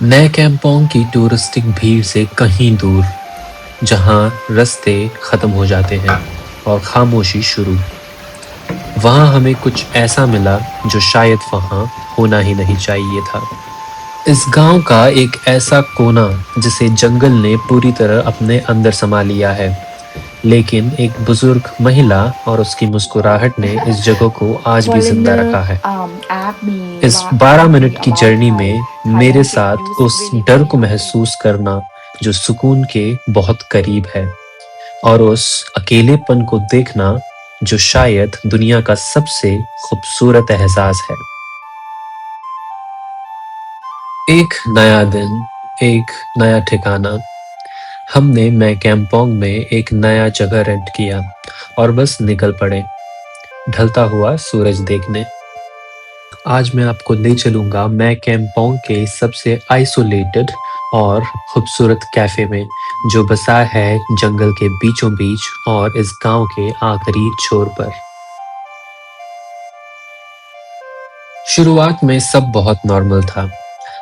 नए कैंपोंग की टूरिस्टिक भीड़ से कहीं दूर, जहां रास्ते खत्म हो जाते हैं और खामोशी शुरू। वहां हमें कुछ ऐसा मिला जो शायद वहां होना ही नहीं चाहिए था। इस गांव का एक ऐसा कोना जिसे जंगल ने पूरी तरह अपने अंदर समा लिया है, लेकिन एक बुजुर्ग महिला और उसकी मुस्कुराहट ने इस जगह को आज भी जिंदा Volender रखा है। app มี इस 12 App มี मिनट की about जर्नी Thai में Thai मेरे language साथ used उस really डर very को often. महसूस करना जो सुकून के बहुत करीब है, और उस अकेलेपन को देखना जो शायद दुनिया का सबसे खूबसूरत एहसास है। एक नया दिन, एक नया ठिकाना। हमने मैं कैंपोंग में एक नया जगह रेंट किया और बस निकल पड़े, ढलता हुआ सूरज देखने। आज मैं आपको ले चलूंगा मैं कैंपोंग के सबसे आइसोलेटेड और खूबसूरत कैफे में, जो बसा है जंगल के बीचों बीच और इस गांव के आखिरी छोर पर। शुरुआत में सब बहुत नॉर्मल था।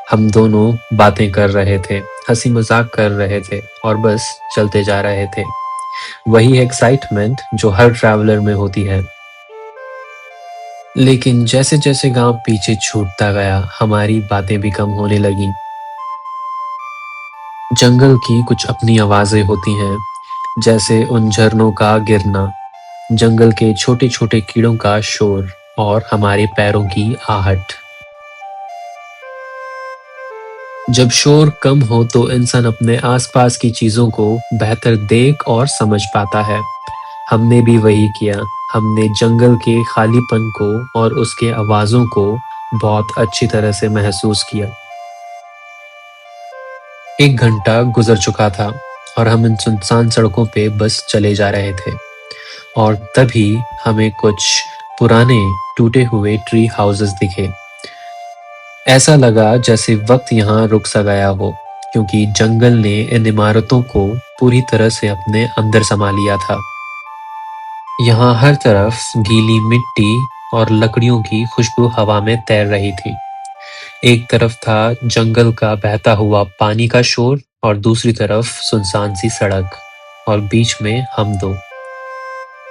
हम दोनों बातें कर रहे थे, हंसी मजाक कर रहे थे और बस चलते जा रहे थे। वही एक्साइटमेंट जो हर ट्रैवलर में होती है। लेकिन जैसे जैसे गांव पीछे छूटता गया, हमारी बातें भी कम होने लगी। जंगल की कुछ अपनी आवाजें होती हैं, जैसे उन झरनों का गिरना, जंगल के छोटे छोटे कीड़ों का शोर और हमारे पैरों की आहट। जब शोर कम हो तो इंसान अपने आसपास की चीजों को बेहतर देख और समझ पाता है। हमने भी वही किया। हमने जंगल के खालीपन को और उसके आवाजों को बहुत अच्छी तरह से महसूस किया। 1 घंटा गुजर चुका था और हम इन सुनसान सड़कों पे बस चले जा रहे थे, और तभी हमें कुछ पुराने टूटे हुए ट्री हाउसेस दिखे। ऐसा लगा जैसे वक्त यहाँ रुक सा गया हो, क्योंकि जंगल ने इन इमारतों को पूरी तरह से अपने अंदर समा लिया था। यहाँ हर तरफ गीली मिट्टी और लकड़ियों की खुशबू हवा में तैर रही थी। एक तरफ था जंगल का बहता हुआ पानी का शोर और दूसरी तरफ सुनसान सी सड़क, और बीच में हम दो।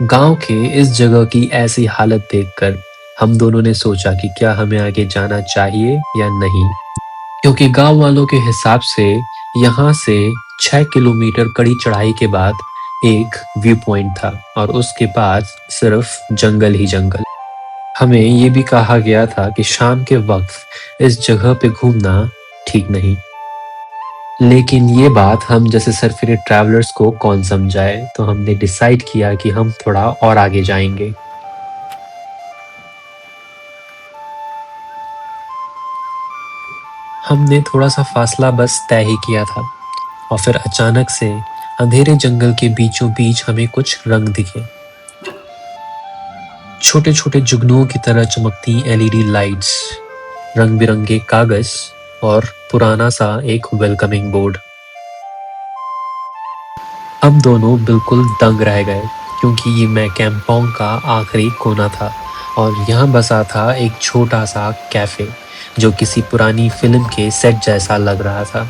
गांव के इस जगह की ऐसी हालत देखकर हम दोनों ने सोचा कि क्या हमें आगे जाना चाहिए या नहीं, क्योंकि गांव वालों के हिसाब से यहाँ से 6 किलोमीटर कड़ी चढ़ाई के बाद एक व्यू पॉइंट था और उसके बाद सिर्फ जंगल ही जंगल। हमें ये भी कहा गया था कि शाम के वक्त इस जगह पे घूमना ठीक नहीं, लेकिन ये बात हम जैसे सरफिरे ट्रैवलर्स को कौन समझाए, तो हमने डिसाइड किया कि हम थोड़ा और आगे जाएंगे। हमने थोड़ा सा फासला बस तय ही किया था, और फिर अचानक से अंधेरे जंगल के बीचों बीच हमें कुछ रंग दिखे। छोटे छोटे जुगनुओं की तरह चमकती एलईडी लाइट्स, रंग बिरंगे कागज और पुराना सा एक वेलकमिंग बोर्ड। हम दोनों बिल्कुल दंग रह गए, क्योंकि ये मैं कैंपोंग का आखिरी कोना था और यहाँ बसा था एक छोटा सा कैफे जो किसी पुरानी फिल्म के सेट जैसा लग रहा था।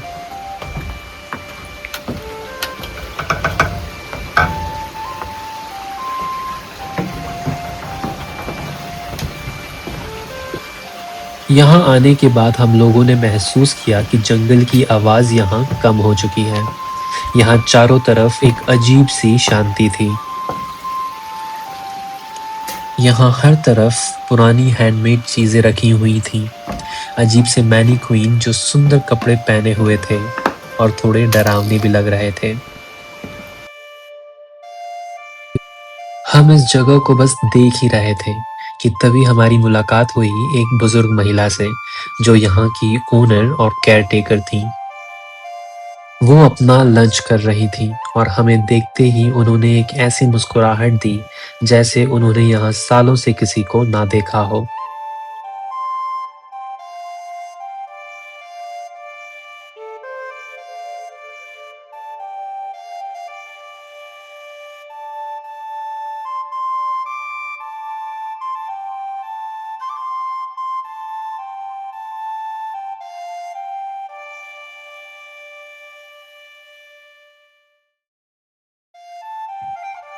यहाँ आने के बाद हम लोगों ने महसूस किया कि जंगल की आवाज यहाँ कम हो चुकी है। यहाँ चारों तरफ एक अजीब सी शांति थी। यहाँ हर तरफ पुरानी हैंडमेड चीजें रखी हुई थीं। अजीब से मैनीक्वीन जो सुंदर कपड़े पहने हुए थे और थोड़े डरावने भी लग रहे थे। हम इस जगह को बस देख ही रहे थे कि तभी हमारी मुलाकात हुई एक बुजुर्ग महिला से, जो यहाँ की ओनर और केयरटेकर थी। वो अपना लंच कर रही थी और हमें देखते ही उन्होंने एक ऐसी मुस्कुराहट दी जैसे उन्होंने यहाँ सालों से किसी को ना देखा हो।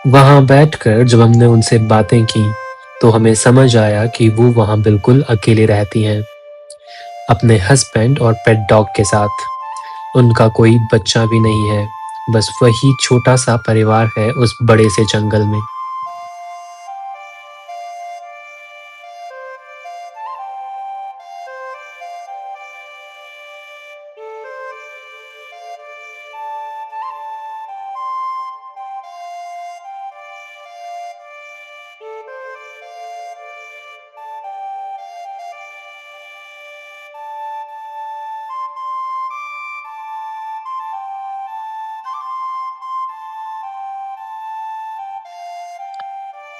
वहाँ बैठकर जब हमने उनसे बातें की, तो हमें समझ आया कि वो वहाँ बिल्कुल अकेले रहती हैं, अपने हस्बैंड और पेट डॉग के साथ। उनका कोई बच्चा भी नहीं है, बस वही छोटा-सा परिवार है उस बड़े से जंगल में।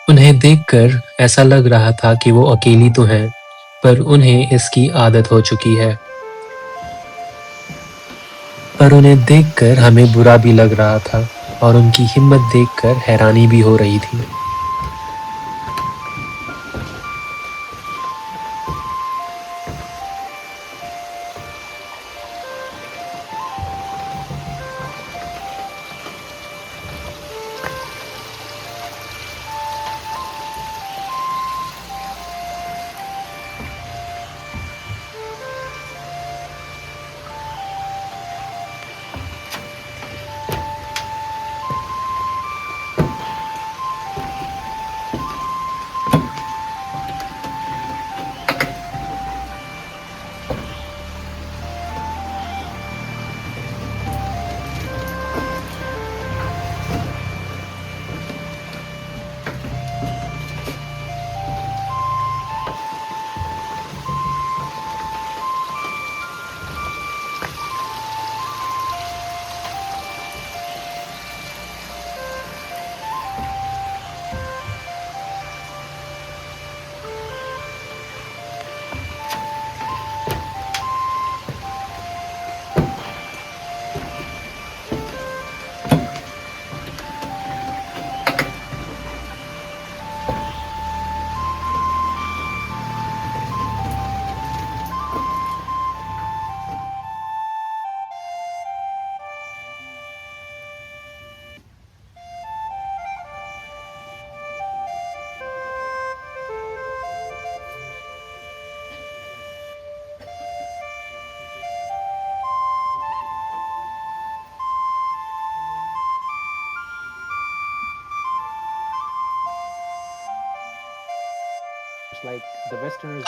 उन्हें देखकर ऐसा लग रहा था कि वो अकेली तो हैं, पर उन्हें इसकी आदत हो चुकी है। पर उन्हें देखकर हमें बुरा भी लग रहा था और उनकी हिम्मत देखकर हैरानी भी हो रही थी।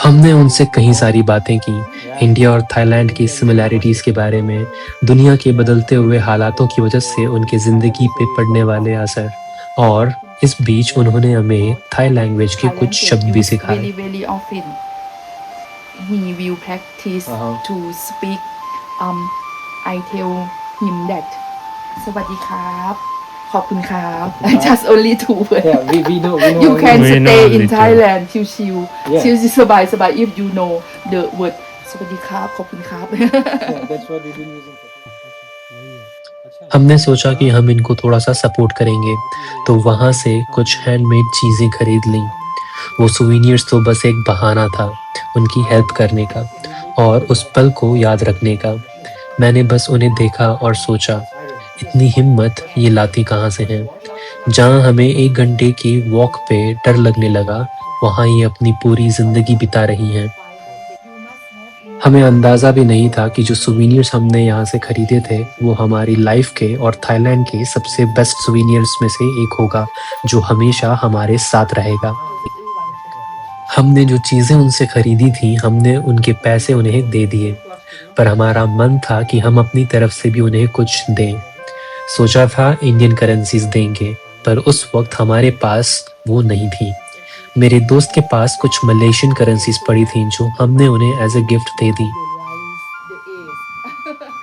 हमने उनसे कई सारी बातें की, इंडिया और थाईलैंड की सिमिलैरिटीज़ के बारे में, दुनिया के बदलते हुए हालातों की वजह से उनकी ज़िंदगी पे पड़ने वाले असर, और इस बीच उन्होंने हमें थाई लैंग्वेज के कुछ Thailand शब्द can भी use सिखाए। very often. He will practice to speak. I tell him that สวัสดีครับขอบคุณครับ just only two words Yeah, we know you can We know stay in little. Thailand ชิว Yeah.ๆชิวๆสบายๆ if you know the word สวัสดีครับขอบคุณครับ Yeah, that's what we've been using for. हमने सोचा कि हम इनको थोड़ा-सा support करेंगे, तो वहाँ से कुछ हैंडमेड चीज़ें खरीद लीं। वो सोवेनिर्स तो बस एक बहाना था, उनकी हेल्प करने का और उस पल को याद रखने का। मैंने बस उन्हें देखा और सोचा, इतनी हिम्मत ये लाती कहाँ से हैं? जहाँ हमें 1 घंटे की वॉक पे डर लगने लगा, वहाँ ये अपनी पूरी ज़िंदगी बिता रही हैं। हमें अंदाज़ा भी नहीं था कि जो सोवेनिर्स हमने यहाँ से खरीदे थे, वो हमारी लाइफ़ के और थाईलैंड के सबसे बेस्ट सोवेनिर्स में से एक होगा, जो हमेशा हमारे साथ रहेगा। हमने जो चीज़ें उनसे खरीदी थीं, हमने उनके पैसे उन्हें दे दिए, पर हमारा मन था कि हम अपनी तरफ से भी उन्हें कुछ दें। सोचा था इंडियन करेंसीज़ देंगे, पर उस वक़्त हमारे पास वो नहीं थी। मेरे दोस्त के पास कुछ मलेशियन करेंसीज़ पड़ी थीं, जो हमने उन्हें एज़ अ गिफ्ट दे दी।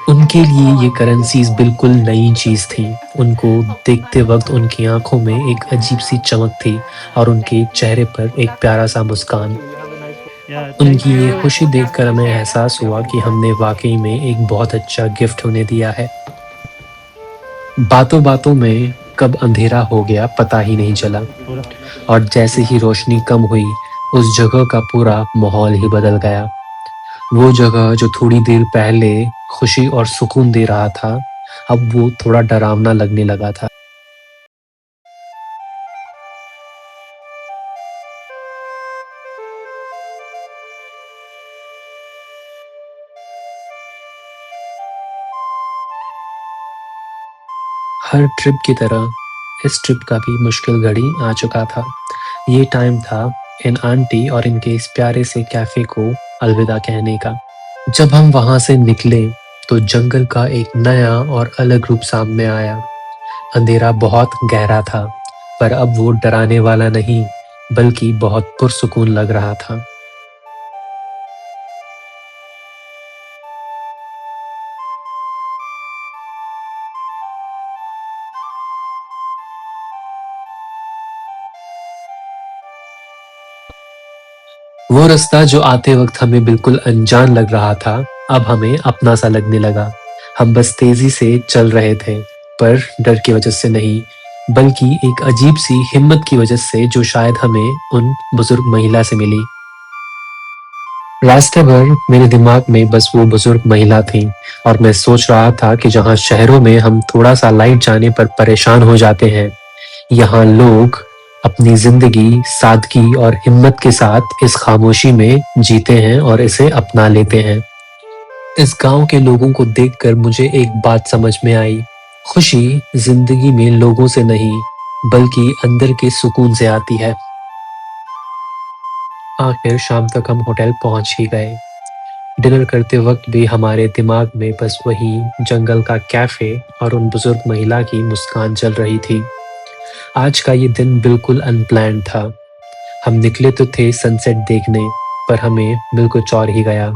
उनके लिए ये करेंसीज़ बिल्कुल नई चीज़ थी। उनको देखते वक़्त उनकी आँखों में एक अजीब-सी चमक थी और उनके चेहरे पर एक प्यारा-सा मुस्कान। Yeah, thank उनकी ये you. खुशी देखकर हमें एहसास हुआ कि हमने वाक़ई में एक बहुत अच्छा गिफ्ट उन्हें दिया है। बातों-बातों में कब अंधेरा हो गया पता ही नहीं चला, और जैसे ही रोशनी कम हुई, उस जगह का पूरा माहौल ही बदल गया। वो जगह जो थोड़ी देर पहले खुशी और सुकून दे रहा था, अब वो थोड़ा डरावना लगने लगा था। हर ट्रिप की तरह इस ट्रिप का भी मुश्किल घड़ी आ चुका था। ये टाइम था इन आंटी और इनके इस प्यारे से कैफ़े को अलविदा कहने का। जब हम वहाँ से निकले तो जंगल का एक नया और अलग रूप सामने आया। अंधेरा बहुत गहरा था, पर अब वो डराने वाला नहीं, बल्कि बहुत पुरसुकून लग रहा था। वो रास्ता जो आते वक्त हमें बिल्कुल अनजान लग रहा था, अब हमें अपना सा लगने लगा। हम बस तेजी से चल रहे थे, पर डर की वजह से नहीं, बल्कि एक अजीब सी हिम्मत की वजह से जो शायद हमें उन बुजुर्ग महिला से मिली। रास्ते भर मेरे दिमाग में बस वो बुजुर्ग महिला थी और मैं सोच रहा था कि जहाँ शहरों में हम थोड़ा सा लाइट जाने पर परेशान हो जाते हैं, यहाँ लोग अपनी जिंदगी सादगी और हिम्मत के साथ इस खामोशी में जीते हैं और इसे अपना लेते हैं। इस गांव के लोगों को देखकर मुझे एक बात समझ में आई। खुशी जिंदगी में लोगों से नहीं, बल्कि अंदर के सुकून से आती है। आखिर शाम तक हम होटल पहुंच ही गए। डिनर करते वक्त भी हमारे दिमाग में बस वही जंगल का कैफे और उन बुजुर्ग महिला की मुस्कान चल रही थी। आज का ये दिन बिल्कुल अनप्लान्ड था। हम निकले तो थे सनसेट देखने, पर हमें मिल कुछ और ही गया।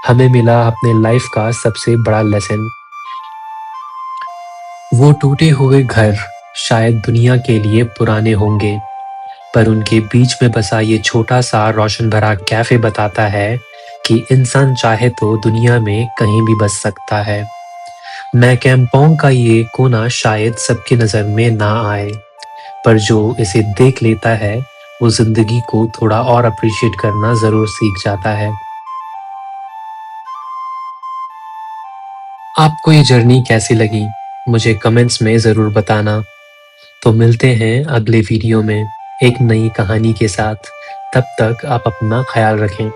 हमें मिला अपने लाइफ का सबसे बड़ा लेसन। वो टूटे हुए घर शायद दुनिया के लिए पुराने होंगे, पर उनके बीच में बसा ये छोटा सा रोशन भरा कैफे बताता है कि इंसान चाहे तो दुनिया में कहीं भी बस सकता है। मैं कैंपोंग का ये कोना शायद सबकी नज़र में ना आए, पर जो इसे देख लेता है वो जिंदगी को थोड़ा और अप्रिशिएट करना जरूर सीख जाता है। आपको ये जर्नी कैसी लगी मुझे कमेंट्स में जरूर बताना। तो मिलते हैं अगले वीडियो में एक नई कहानी के साथ। तब तक आप अपना ख्याल रखें।